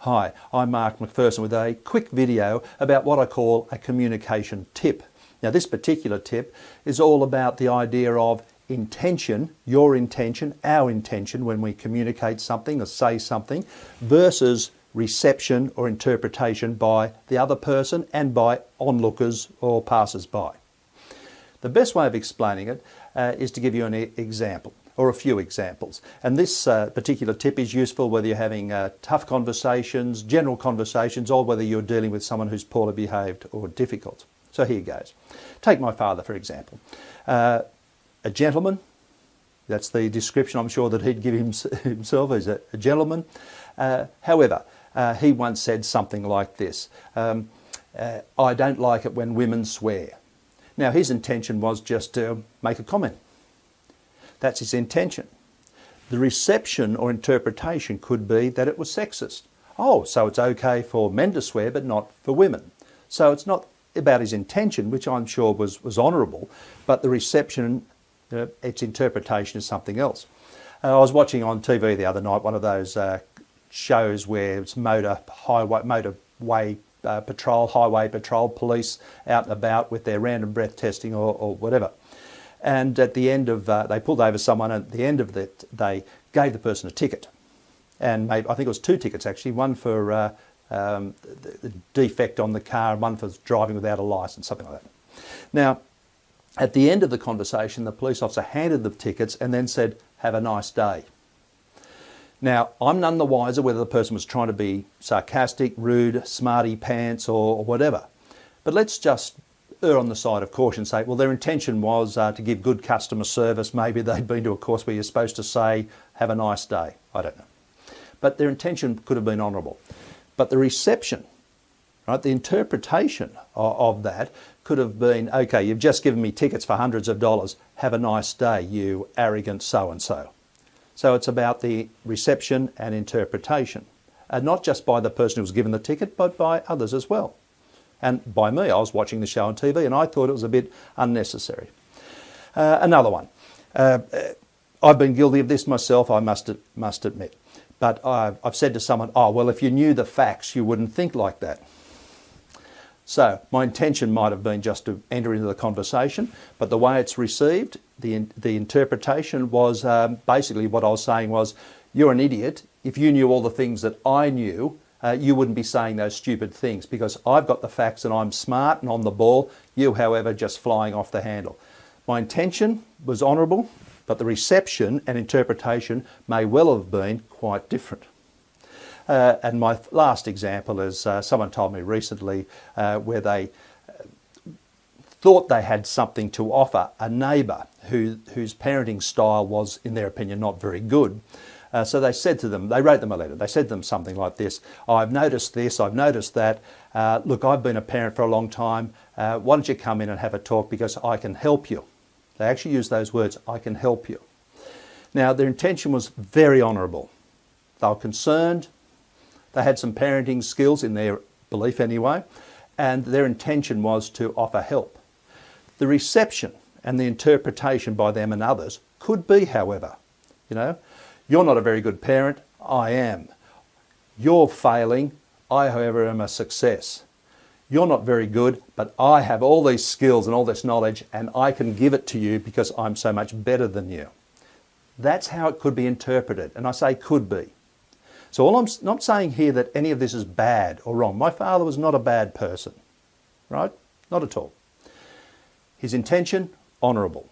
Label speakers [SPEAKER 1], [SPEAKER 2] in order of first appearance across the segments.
[SPEAKER 1] Hi, I'm Mark McPherson with a quick video about what I call a communication tip. Now this particular tip is all about the idea of intention, your intention, our intention when we communicate something or say something versus reception or interpretation by the other person and by onlookers or passers-by. The best way of explaining it is to give you an example or a few examples. And this particular tip is useful whether you're having tough conversations, general conversations, or whether you're dealing with someone who's poorly behaved or difficult. So here goes. Take my father, for example. A gentleman, that's the description I'm sure that he'd give himself as a gentleman. However, he once said something like this, I don't like it when women swear. Now his intention was just to make a comment. That's his intention. The reception or interpretation could be that it was sexist. Oh, so it's okay for men to swear but not for women. So it's not about his intention, which I'm sure was honourable, but the reception, its interpretation is something else. I was watching on TV the other night one of those shows where it's highway patrol, police out and about with their random breath testing or whatever. And at the end of, they pulled over someone, and at the end of it, they gave the person a ticket. And I think it was 2 tickets actually, one for the defect on the car and one for driving without a licence, something like that. Now, at the end of the conversation, the police officer handed the tickets and then said, "Have a nice day." Now, I'm none the wiser whether the person was trying to be sarcastic, rude, smarty pants or whatever. But let's just err on the side of caution, say, well, their intention was to give good customer service. Maybe they'd been to a course where you're supposed to say, "Have a nice day." I don't know. But their intention could have been honourable. But the reception, right, the interpretation of that could have been, okay, you've just given me tickets for hundreds of dollars. Have a nice day, you arrogant so-and-so. So it's about the reception and interpretation. And not just by the person who was given the ticket, but by others as well. And by me, I was watching the show on TV and I thought it was a bit unnecessary. Another one. I've been guilty of this myself, I must admit. But I've said to someone, oh, well, if you knew the facts, you wouldn't think like that. So my intention might have been just to enter into the conversation, but the way it's received, the interpretation was basically what I was saying was, you're an idiot. If you knew all the things that I knew, you wouldn't be saying those stupid things because I've got the facts and I'm smart and on the ball. You, however, just flying off the handle. My intention was honourable, but the reception and interpretation may well have been quite different. And my last example is someone told me recently where they thought they had something to offer a neighbour whose parenting style was, in their opinion, not very good. So they said to them, they wrote them a letter, they said to them something like this, I've noticed this, I've noticed that, look, I've been a parent for a long time, why don't you come in and have a talk because I can help you. They actually used those words, I can help you. Now their intention was very honourable. They were concerned, they had some parenting skills in their belief anyway, and their intention was to offer help. The reception and the interpretation by them and others could be, however, you're not a very good parent, I am. You're failing, I, however, am a success. You're not very good, but I have all these skills and all this knowledge and I can give it to you because I'm so much better than you. That's how it could be interpreted, and I say could be. So I'm not saying here that any of this is bad or wrong. My father was not a bad person, right? Not at all. His intention, honourable.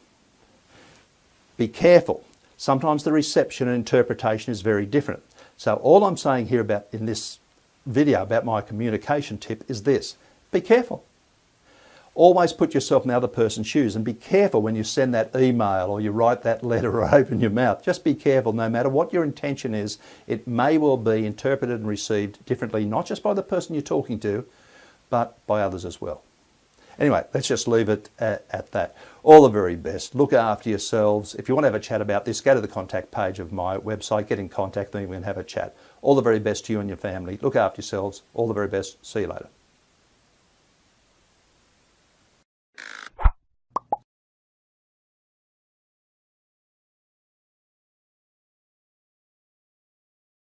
[SPEAKER 1] Be careful. Sometimes the reception and interpretation is very different. So all I'm saying here about in this video about my communication tip is this. Be careful. Always put yourself in the other person's shoes and be careful when you send that email or you write that letter or open your mouth. Just be careful no matter what your intention is. It may well be interpreted and received differently, not just by the person you're talking to, but by others as well. Anyway, let's just leave it at that. All the very best. Look after yourselves. If you want to have a chat about this, go to the contact page of my website, get in contact with me and have a chat. All the very best to you and your family. Look after yourselves. All the very best. See you later.